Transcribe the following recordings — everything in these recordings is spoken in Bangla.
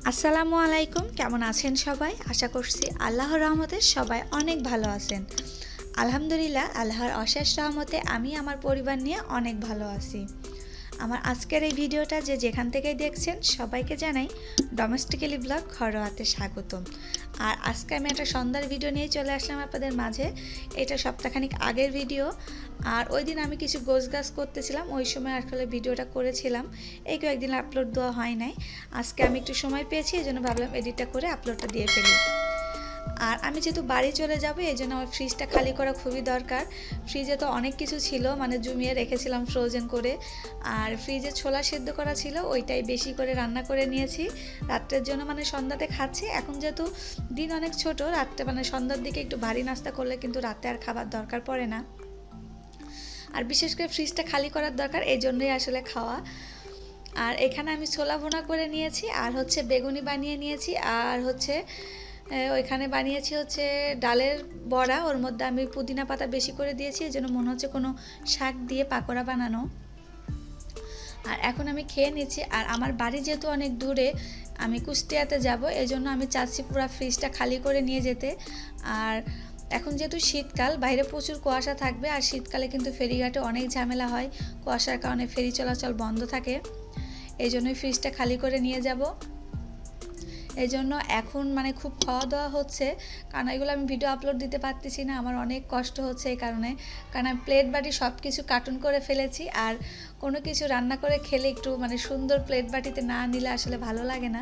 আসসালামু আলাইকুম, কেমন আছেন সবাই? আশা করছি আল্লাহর রহমতে সবাই অনেক ভালো আছেন। আলহামদুলিল্লাহ, আল্লাহর অশেষ রহমতে আমি আমার পরিবার নিয়ে অনেক ভালো আছি। আমার আজকের এই ভিডিওটা যে যেখান থেকেই দেখছেন সবাইকে জানাই ডোমেস্টিক্যালি ব্লগ ঘরোয়াতে স্বাগতম। আর আজকে আমি একটা সন্ধ্যার ভিডিও নিয়ে চলে আসলাম আপনাদের মাঝে। এটা সপ্তাহখানিক আগের ভিডিও। আর ওই দিন আমি কিছু গোছগাছ করতেছিলাম, ওই সময় আসলে ভিডিওটা করেছিলাম। এই কয়েকদিন আপলোড দেওয়া হয় নাই। আজকে আমি একটু সময় পেয়েছি, এই জন্য ভাবলাম এডিটটা করে আপলোডটা দিয়ে ফেলি। আর আমি যেহেতু বাড়ি চলে যাব, এই জন্য আমার ফ্রিজটা খালি করা খুবই দরকার। ফ্রিজে তো অনেক কিছু ছিল, মানে জমিয়ে রেখেছিলাম ফ্রোজেন করে। আর ফ্রিজে ছোলা সেদ্ধ করা ছিল, ওইটাই বেশি করে রান্না করে নিয়েছি রাত্রের জন্য, মানে সন্ধ্যাতে খাচ্ছি। এখন যেহেতু দিন অনেক ছোট, রাত্রে মানে সন্ধ্যার দিকে একটু ভারী নাস্তা করলে কিন্তু রাতে আর খাবার দরকার পড়ে না। আর বিশেষ করে ফ্রিজটা খালি করার দরকার, এই জন্যই আসলে খাওয়া। আর এখানে আমি ছোলা ভুনা করে নিয়েছি, আর হচ্ছে বেগুনি বানিয়ে নিয়েছি, আর হচ্ছে ওইখানে বানিয়েছি হচ্ছে ডালের বড়া। ওর মধ্যে আমি পুদিনা পাতা বেশি করে দিয়েছি, এই জন্য মনে হচ্ছে কোনো শাক দিয়ে পাকোড়া বানানো। আর এখন আমি খেয়ে নিচ্ছি। আর আমার বাড়ি যেহেতু অনেক দূরে, আমি কুষ্টিয়াতে যাব, এই জন্য আমি চাচ্ছি পুরো ফ্রিজটা খালি করে নিয়ে যেতে। আর এখন যেহেতু শীতকাল, বাইরে প্রচুর কুয়াশা থাকবে, আর শীতকালে কিন্তু ফেরিঘাটে অনেক ঝামেলা হয়, কুয়াশার কারণে ফেরি চলাচল বন্ধ থাকে। এই জন্যই ফ্রিজটা খালি করে নিয়ে যাব। এই জন্য এখন মানে খুব খাওয়া দাওয়া হচ্ছে, কারণ এগুলো আমি ভিডিও আপলোড দিতে পারতেছি না, আমার অনেক কষ্ট হচ্ছে এই কারণে। কারণ আমি প্লেট বাটি সব কিছু কার্টুন করে ফেলেছি, আর কোনো কিছু রান্না করে খেলে একটু মানে সুন্দর প্লেট বাটিতে না নিলে আসলে ভালো লাগে না।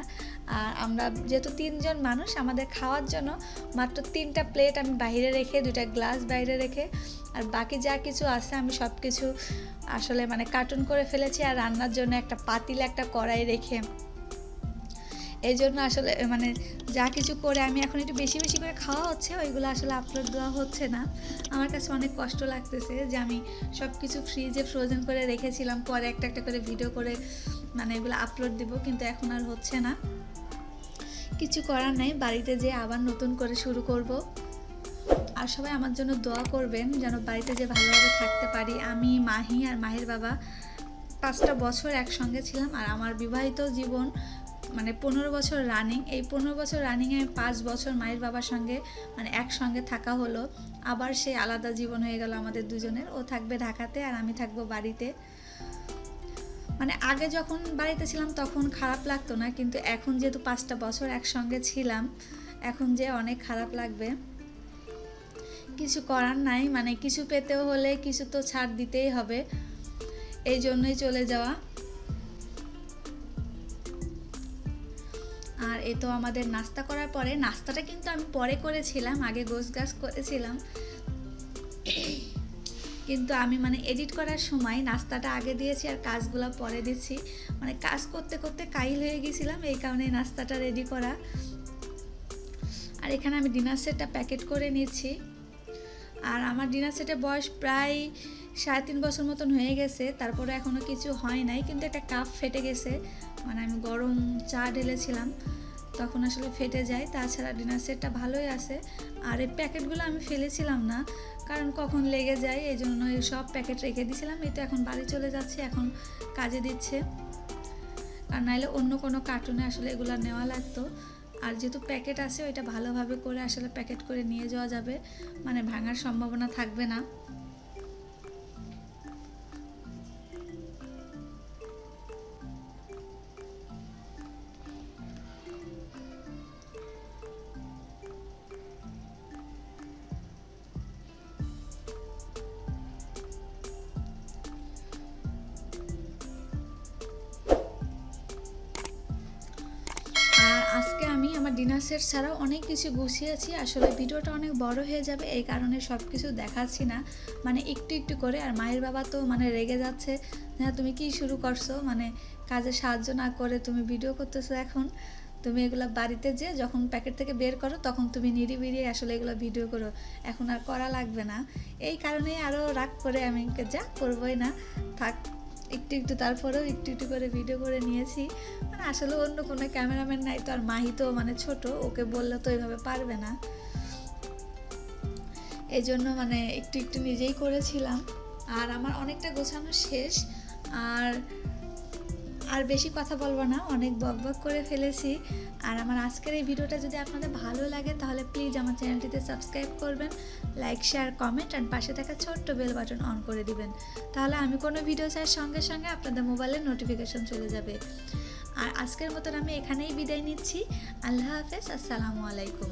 আর আমরা যেহেতু 3 জন মানুষ, আমাদের খাওয়ার জন্য মাত্র 3টা প্লেট আমি বাইরে রেখে, 2টা গ্লাস বাইরে রেখে, আর বাকি যা কিছু আছে আমি সব কিছু আসলে মানে কার্টুন করে ফেলেছি। আর রান্নার জন্য একটা পাতিল, একটা কড়াই রেখে, এই জন্য আসলে মানে যা কিছু করে আমি এখন একটু বেশি বেশি করে খাওয়া হচ্ছে, ওইগুলো আসলে আপলোড দেওয়া হচ্ছে না। আমার কাছে অনেক কষ্ট লাগতেছে যে আমি সব কিছু ফ্রিজে ফ্রোজেন করে রেখেছিলাম, পরে একটা একটা করে ভিডিও করে মানে এগুলো আপলোড দিব, কিন্তু এখন আর হচ্ছে না। কিছু করার নাই, বাড়িতে যেয়ে আবার নতুন করে শুরু করব। আর সবাই আমার জন্য দোয়া করবেন যেন বাড়িতে যে ভালোভাবে থাকতে পারি। আমি, মাহি আর মাহির বাবা 5টা বছর একসঙ্গে ছিলাম। আর আমার বিবাহিত জীবন মানে 15 বছর রানিং। এই 15 বছর রানিংয়ে 5 বছর মায়ের বাবার সঙ্গে মানে একসঙ্গে থাকা হলো। আবার সেই আলাদা জীবন হয়ে গেল আমাদের দুজনের। ও থাকবে ঢাকাতে আর আমি থাকবো বাড়িতে। মানে আগে যখন বাড়িতে ছিলাম তখন খারাপ লাগতো না, কিন্তু এখন যেহেতু 5টা বছর একসঙ্গে ছিলাম, এখন যে অনেক খারাপ লাগবে। কিছু করার নাই, মানে কিছু পেতেও হলে কিছু তো ছাড় দিতেই হবে, এই জন্যই চলে যাওয়া। আর এ তো আমাদের নাস্তা করার পরে, নাস্তাটা কিন্তু আমি পরে করেছিলাম, আগে গোছগাছ করেছিলাম, কিন্তু আমি মানে এডিট করার সময় নাস্তাটা আগে দিয়েছি আর কাজগুলো পরে দিচ্ছি। মানে কাজ করতে করতে কাইল হয়ে গেছিলাম, এই কারণে নাস্তাটা রেডি করা। আর এখানে আমি ডিনার সেটটা প্যাকেট করে নিচ্ছি। আর আমার ডিনার সেটের বয়স প্রায় 3.5 বছর মতন হয়ে গেছে, তারপরে এখনও কিছু হয় নাই, কিন্তু একটা কাপ ফেটে গেছে। মানে আমি গরম চা ঢেলেছিলাম, তখন আসলে ফেটে যায়। তাছাড়া ডিনার সেটটা ভালোই আছে। আর এই প্যাকেটগুলো আমি ফেলেছিলাম না, কারণ কখন লেগে যায়, এই জন্য সব প্যাকেট রেখে দিয়েছিলাম। এই তো এখন বাড়ি চলে যাচ্ছে, এখন কাজে দিচ্ছে, আর নাইলে অন্য কোনো কার্টুনে আসলে এগুলো নেওয়া লাগতো। আর যেহেতু প্যাকেট আছে, ওইটা ভালোভাবে করে আসলে প্যাকেট করে নিয়ে যাওয়া যাবে, মানে ভাঙার সম্ভাবনা থাকবে না। আর আজকে আমি আমার ডিনার সেট ছাড়াও অনেক কিছু গুছিয়েছি। আসলে ভিডিওটা অনেক বড় হয়ে যাবে, এই কারণে সব কিছু দেখাচ্ছি না, মানে একটু একটু করে। আর মায়ের বাবা তো মানে রেগে যাচ্ছে, হ্যাঁ তুমি কি শুরু করছো, মানে কাজে সাহায্য না করে তুমি ভিডিও করতেছো। এখন তুমি এগুলো বাড়িতে যে যখন প্যাকেট থেকে বের করো তখন তুমি নিরিবিরি আসলে এগুলো ভিডিও করো, এখন আর করা লাগবে না। এই কারণেই আরও রাগ করে আমি যা করবোই না, থাক একটু একটু, তারপরেও একটু একটু করে ভিডিও করে নিয়েছি। মানে আসলে অন্য কোনো ক্যামেরাম্যান নাই তো, আর মাহি তো মানে ছোট, ওকে বললে তো এইভাবে পারবে না, এই জন্য মানে একটু একটু নিজেই করেছিলাম। আর আমার অনেকটা গোছানো শেষ। আর আর বেশি কথা বলবো না, অনেক বকবক করে ফেলেছি। আর আমার আজকের এই ভিডিওটা যদি আপনাদের ভালো লাগে তাহলে প্লিজ আমার চ্যানেলটিতে সাবস্ক্রাইব করবেন, লাইক শেয়ার কমেন্ট আর পাশে থাকা ছোট্ট বেল বাটন অন করে দিবেন। তাহলে আমি কোনো ভিডিও ছাড়ার সঙ্গে সঙ্গে আপনাদের মোবাইলে নোটিফিকেশন চলে যাবে। আর আজকের মতন আমি এখানেই বিদায় নিচ্ছি। আল্লাহ হাফেজ, আসসালামু আলাইকুম।